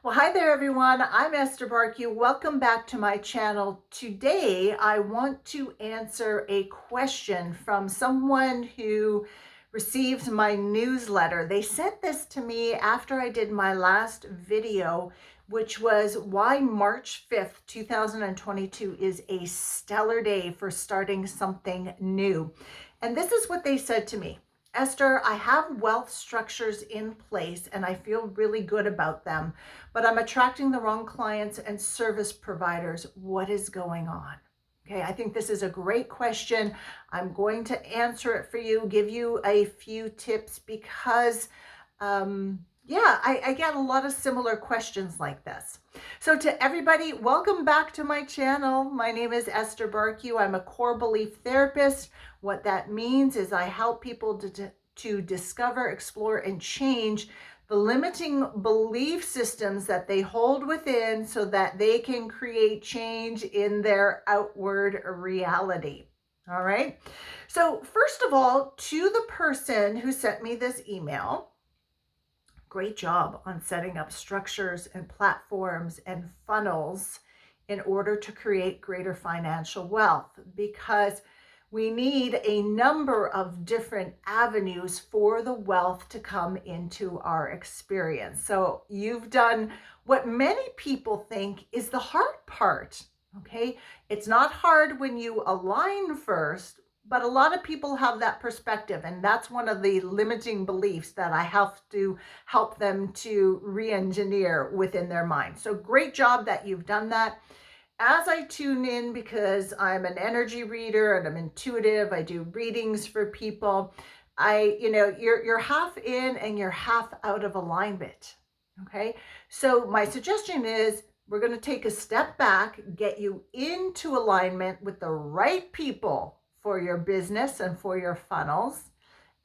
Well, hi there, everyone. I'm Esther Bartkiw. Welcome back to my channel. Today, I want to answer a question from someone who received my newsletter. They sent this to me after I did my last video, which was why March 5th, 2022 is a stellar day for starting something new. And this is what they said to me. Esther, I have wealth structures in place and I feel really good about them, but I'm attracting the wrong clients and service providers. What is going on? Okay, I think this is a great question. I'm going to answer it for you, give you a few tips because, I get a lot of similar questions like this. So to everybody, welcome back to my channel. My name is Esther Bartkiw. I'm a core belief therapist. What that means is I help people to discover, explore, and change the limiting belief systems that they hold within so that they can create change in their outward reality. All right. So first of all, to the person who sent me this email, great job on setting up structures and platforms and funnels in order to create greater financial wealth, because we need a number of different avenues for the wealth to come into our experience. So you've done what many people think is the hard part, okay? It's not hard when you align first, but a lot of people have that perspective, and that's one of the limiting beliefs that I have to help them to re-engineer within their mind. So great job that you've done that. As I tune in, because I'm an energy reader and I'm intuitive, I do readings for people. You're half in and you're half out of alignment. Okay. So my suggestion is we're going to take a step back, get you into alignment with the right people for your business and for your funnels.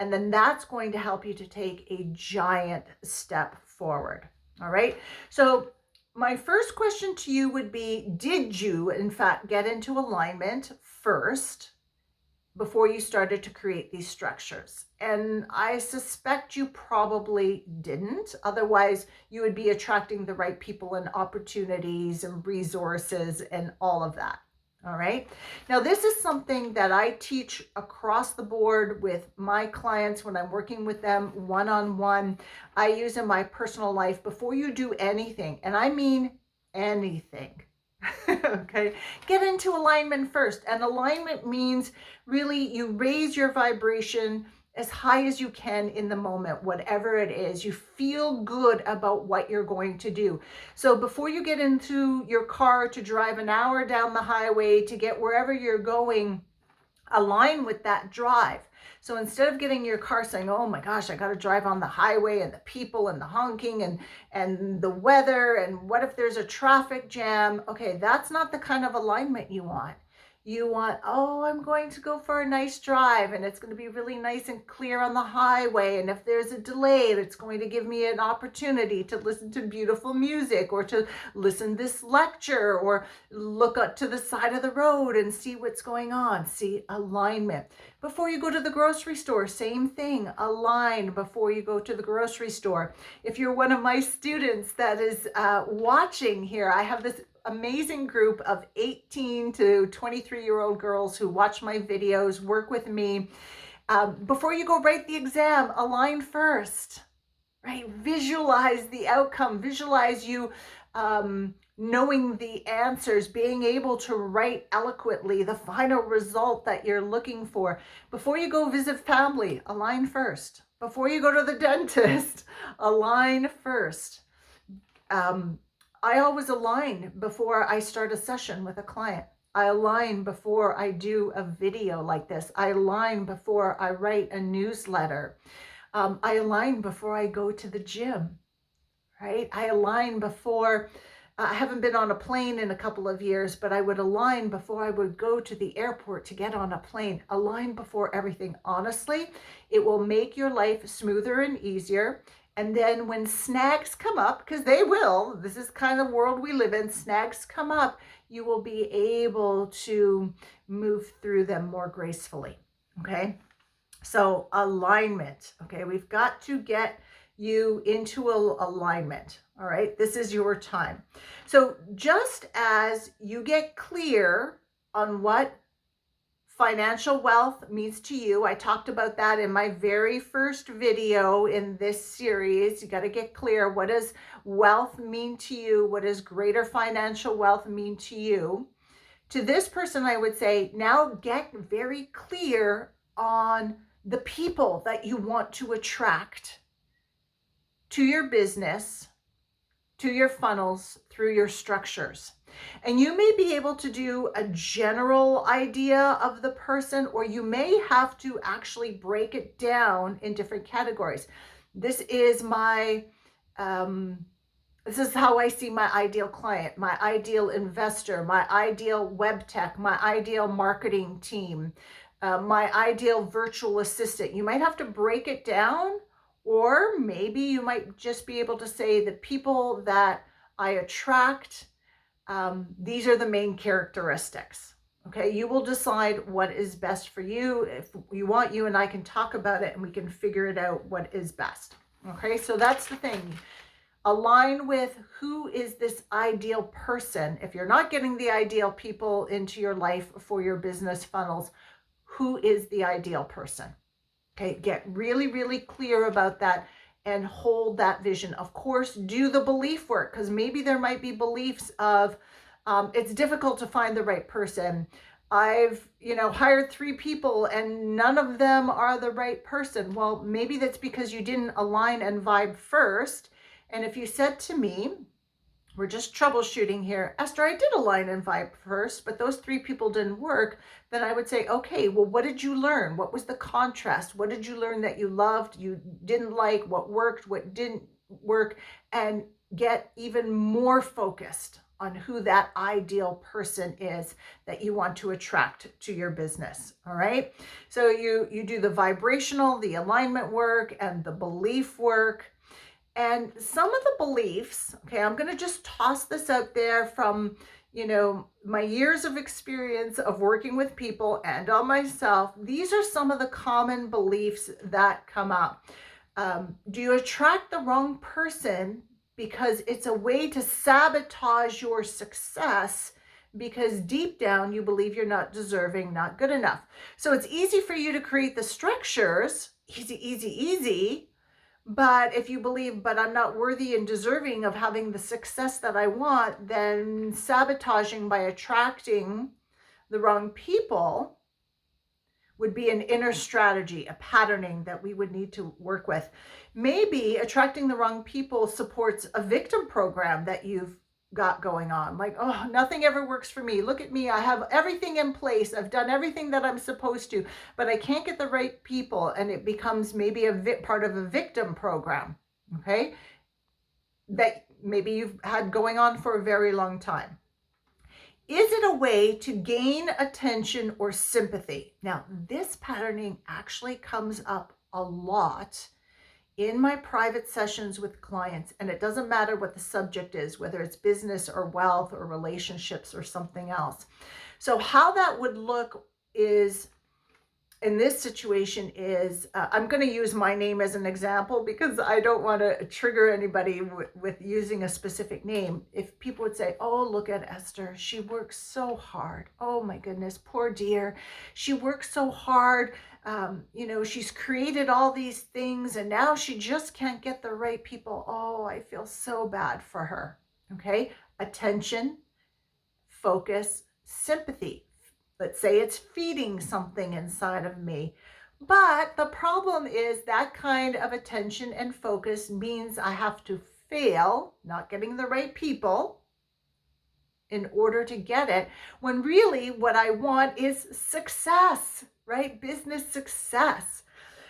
And then that's going to help you to take a giant step forward. All right. So my first question to you would be, did you, in fact, get into alignment first before you started to create these structures? And I suspect you probably didn't. Otherwise, you would be attracting the right people and opportunities and resources and all of that. All right. Now, this is something that I teach across the board with my clients when I'm working with them one-on-one. I use in my personal life before you do anything, and I mean anything. Okay, get into alignment first. And alignment means really you raise your vibration as high as you can in the moment, whatever it is. You feel good about what you're going to do. So before you get into your car to drive an hour down the highway to get wherever you're going, align with that drive. So instead of getting your car saying, oh my gosh, I got to drive on the highway and the people and the honking and the weather, and what if there's a traffic jam? Okay, that's not the kind of alignment you want. You want, oh, I'm going to go for a nice drive and it's going to be really nice and clear on the highway. And if there's a delay, it's going to give me an opportunity to listen to beautiful music or to listen to this lecture or look up to the side of the road and see what's going on. See, alignment. Before you go to the grocery store, same thing. Align before you go to the grocery store. If you're one of my students that is watching here, I have this amazing group of 18 to 23-year-old girls who watch my videos, work with me. Before you go write the exam, align first, right? Visualize the outcome, visualize you knowing the answers, being able to write eloquently the final result that you're looking for. Before you go visit family, align first. Before you go to the dentist, align first. I always align before I start a session with a client. I align before I do a video like this. I align before I write a newsletter. I align before I go to the gym, right? I align before, I haven't been on a plane in a couple of years, but I would align before I would go to the airport to get on a plane. Align before everything. Honestly, it will make your life smoother and easier. And then when snags come up, because they will, this is kind of the world we live in, snags come up, you will be able to move through them more gracefully, okay? So alignment, okay? We've got to get you into alignment. All right, this is your time. So just as you get clear on what financial wealth means to you, I talked about that in my very first video in this series. You got to get clear. What does wealth mean to you? What does greater financial wealth mean to you? To this person, I would say, now get very clear on the people that you want to attract to your business, to your funnels, through your structures. And you may be able to do a general idea of the person, or you may have to actually break it down in different categories. This is my this is how I see my ideal client, my ideal investor, my ideal web tech, my ideal marketing team, my ideal virtual assistant. You might have to break it down, or maybe you might just be able to say the people that I attract, these are the main characteristics. Okay, you will decide what is best for you. If you want, you and I can talk about it and we can figure it out what is best. Okay, so that's the thing. Align with who is this ideal person. If you're not getting the ideal people into your life for your business funnels, who is the ideal person? Okay, get really, really clear about that and hold that vision. Of course, do the belief work, because maybe there might be beliefs of it's difficult to find the right person. I've, hired 3 people and none of them are the right person. Well, maybe that's because you didn't align and vibe first. And if you said to me, we're just troubleshooting here, Esther, I did align and vibe first, but those 3 people didn't work, then I would say, okay, well, what did you learn? What was the contrast? What did you learn that you loved, you didn't like, what worked, what didn't work? And get even more focused on who that ideal person is that you want to attract to your business. All right. So you do the vibrational, the alignment work, and the belief work. And some of the beliefs, okay, I'm going to just toss this out there from, my years of experience of working with people and on myself. These are some of the common beliefs that come up. Do you attract the wrong person because it's a way to sabotage your success, because deep down you believe you're not deserving, not good enough? So it's easy for you to create the structures, easy. But if you believe, but I'm not worthy and deserving of having the success that I want, then sabotaging by attracting the wrong people would be an inner strategy, a patterning that we would need to work with. Maybe attracting the wrong people supports a victim program that you've got going on. Like, oh, nothing ever works for me. Look at me. I have everything in place. I've done everything that I'm supposed to, but I can't get the right people. And it becomes maybe part of a victim program. Okay. That maybe you've had going on for a very long time. Is it a way to gain attention or sympathy? Now, this patterning actually comes up a lot in my private sessions with clients, and it doesn't matter what the subject is, whether it's business or wealth or relationships or something else. So how that would look is, in this situation, is I'm going to use my name as an example because I don't want to trigger anybody with using a specific name. If people would say, oh, look at Esther, she works so hard. Oh my goodness, poor dear. She works so hard. She's created all these things and now she just can't get the right people. Oh, I feel so bad for her. Okay. Attention, focus, sympathy. Let's say it's feeding something inside of me. But the problem is that kind of attention and focus means I have to fail, not getting the right people in order to get it, when really what I want is success, right? Business success.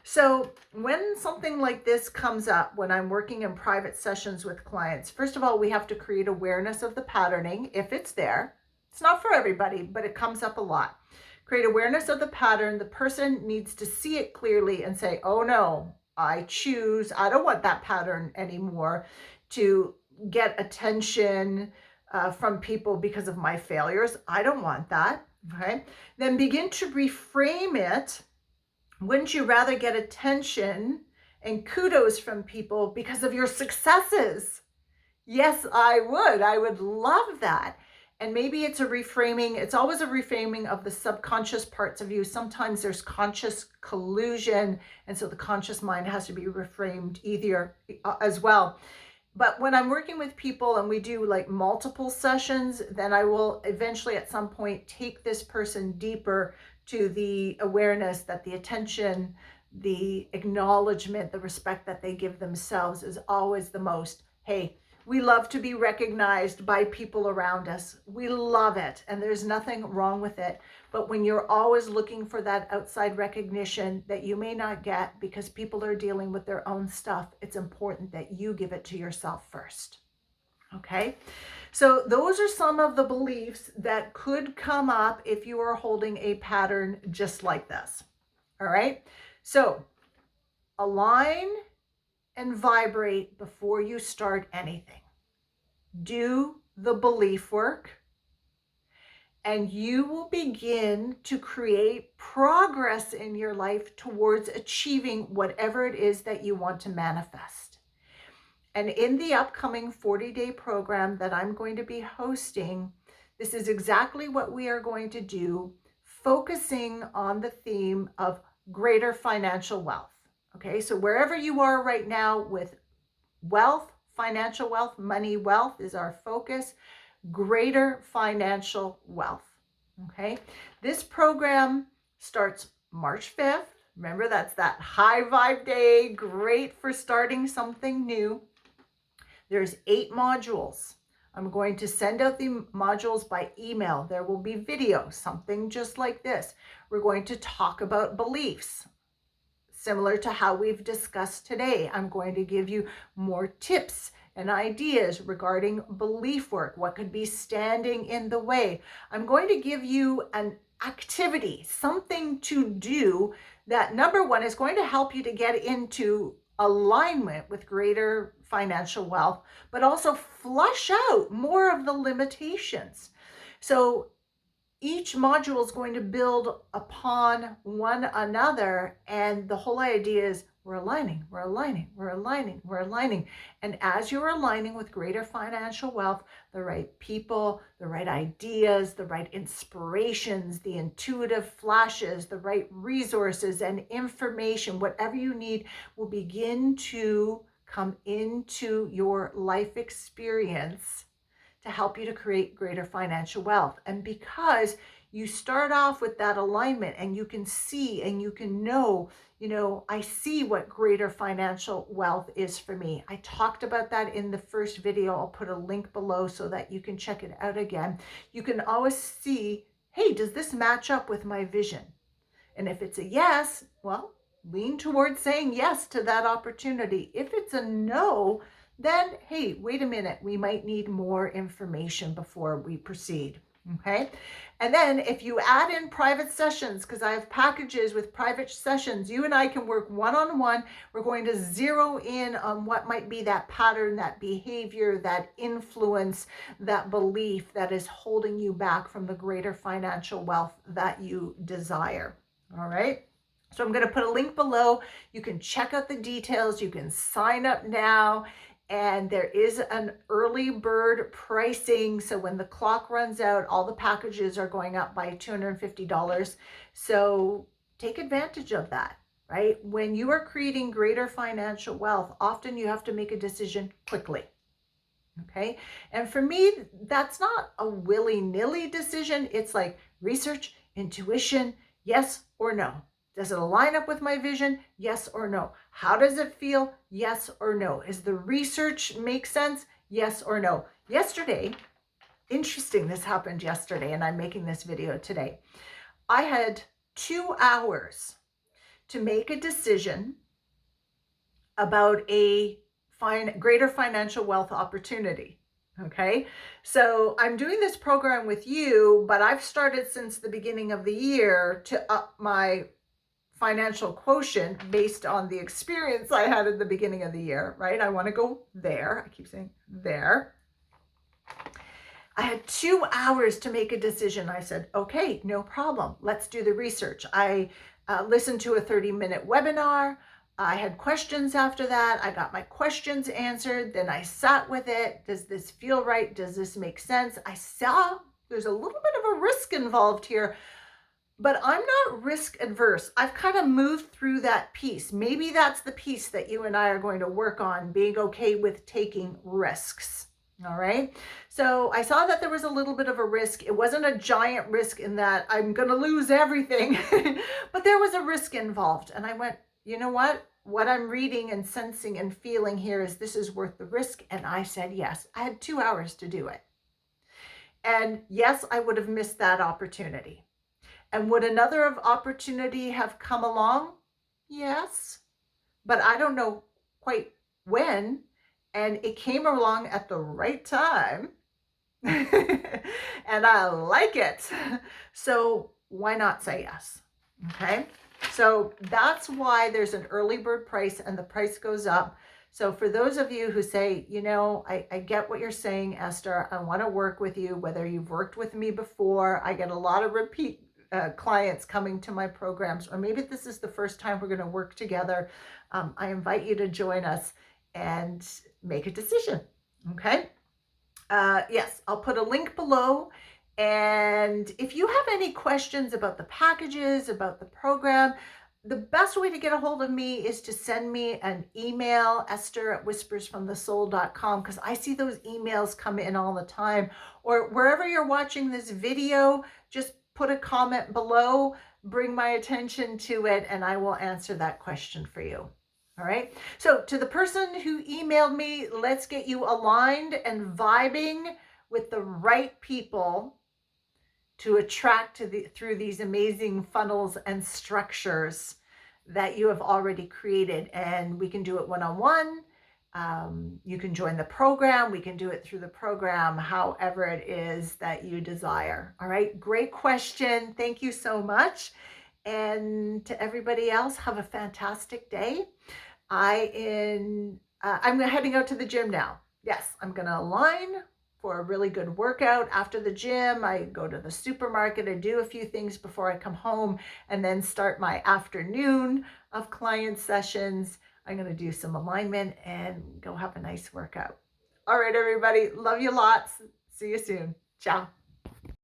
So when something like this comes up, when I'm working in private sessions with clients, first of all, we have to create awareness of the patterning if it's there. It's not for everybody, but it comes up a lot. Create awareness of the pattern. The person needs to see it clearly and say, oh no, I don't want that pattern anymore to get attention from people because of my failures. I don't want that. Okay. Then begin to reframe it. Wouldn't you rather get attention and kudos from people because of your successes. Yes, I would. I would love that. And maybe it's a reframing. It's always a reframing of the subconscious parts of you. Sometimes there's conscious collusion. And so the conscious mind has to be reframed either as well. But when I'm working with people and we do like multiple sessions, then I will eventually at some point take this person deeper to the awareness that the attention, the acknowledgement, the respect that they give themselves is always the most. Hey, we love to be recognized by people around us. We love it, and there's nothing wrong with it. But when you're always looking for that outside recognition that you may not get because people are dealing with their own stuff, it's important that you give it to yourself first. Okay? So those are some of the beliefs that could come up if you are holding a pattern just like this. All right? So align and vibrate before you start anything. Do the belief work, and you will begin to create progress in your life towards achieving whatever it is that you want to manifest. And in the upcoming 40-day program that I'm going to be hosting, this is exactly what we are going to do, focusing on the theme of greater financial wealth. Okay, so wherever you are right now with wealth, financial wealth, money wealth is our focus, greater financial wealth. Okay, this program starts March 5th. Remember, that's that high vibe day, great for starting something new. There's 8 modules. I'm going to send out the modules by email. There will be video, something just like this. We're going to talk about beliefs, similar to how we've discussed today. I'm going to give you more tips and ideas regarding belief work, what could be standing in the way. I'm going to give you an activity, something to do that, number one, is going to help you to get into alignment with greater financial wealth, but also flush out more of the limitations. So each module is going to build upon one another, and the whole idea is we're aligning. And as you're aligning with greater financial wealth, the right people, the right ideas, the right inspirations, the intuitive flashes, the right resources and information, whatever you need will begin to come into your life experience to help you to create greater financial wealth. And because you start off with that alignment and you can see and you can know, I see what greater financial wealth is for me. I talked about that in the first video. I'll put a link below so that you can check it out again. You can always see, hey, does this match up with my vision? And if it's a yes, well, lean towards saying yes to that opportunity. If it's a no, then, hey, wait a minute, we might need more information before we proceed, okay? And then if you add in private sessions, because I have packages with private sessions, you and I can work one-on-one. We're going to zero in on what might be that pattern, that behavior, that influence, that belief that is holding you back from the greater financial wealth that you desire, all right? So I'm going to put a link below. You can check out the details. You can sign up now. And there is an early bird pricing. So when the clock runs out, all the packages are going up by $250. So take advantage of that, right? When you are creating greater financial wealth, often you have to make a decision quickly. Okay. And for me, that's not a willy-nilly decision. It's like research, intuition, yes or no. Does it align up with my vision? Yes or no? How does it feel? Yes or no? Is the research make sense? Yes or no? Yesterday, interesting, this happened yesterday, and I'm making this video today. I had 2 hours to make a decision about a greater financial wealth opportunity. Okay, so I'm doing this program with you, but I've started since the beginning of the year to up my financial quotient based on the experience I had at the beginning of the year, right? I want to go there. I keep saying there. I had 2 hours to make a decision. I said, okay, no problem. Let's do the research. I listened to a 30-minute webinar. I had questions after that. I got my questions answered. Then I sat with it. Does this feel right? Does this make sense? I saw there's a little bit of a risk involved here, but I'm not risk adverse. I've kind of moved through that piece. Maybe that's the piece that you and I are going to work on, being okay with taking risks. All right. So I saw that there was a little bit of a risk. It wasn't a giant risk in that I'm going to lose everything, but there was a risk involved. And I went, you know what? What I'm reading and sensing and feeling here is this is worth the risk. And I said yes. I had 2 hours to do it. And yes, I would have missed that opportunity. And would another opportunity have come along? Yes, but I don't know quite when. And it came along at the right time. And I like it. So why not say yes? Okay. So that's why there's an early bird price and the price goes up. So for those of you who say, I get what you're saying, Esther, I want to work with you, whether you've worked with me before, I get a lot of repeat clients coming to my programs, or maybe this is the first time we're going to work together. I invite you to join us and make a decision. Okay. Yes, I'll put a link below. And if you have any questions about the packages, about the program, the best way to get a hold of me is to send me an email, esther@whispersfromthesoul.com, because I see those emails come in all the time. Or wherever you're watching this video, just put a comment below, bring my attention to it, and I will answer that question for you. All right. So to the person who emailed me, let's get you aligned and vibing with the right people to attract through these amazing funnels and structures that you have already created. And we can do it one-on-one. You can join the program. We can do it through the program, however it is that you desire. All right. Great question. Thank you so much. And to everybody else, have a fantastic day. I'm heading out to the gym now. Yes, I'm going to align for a really good workout. After the gym, I go to the supermarket and do a few things before I come home, and then start my afternoon of client sessions. I'm going to do some alignment and go have a nice workout. All right, everybody. Love you lots. See you soon. Ciao.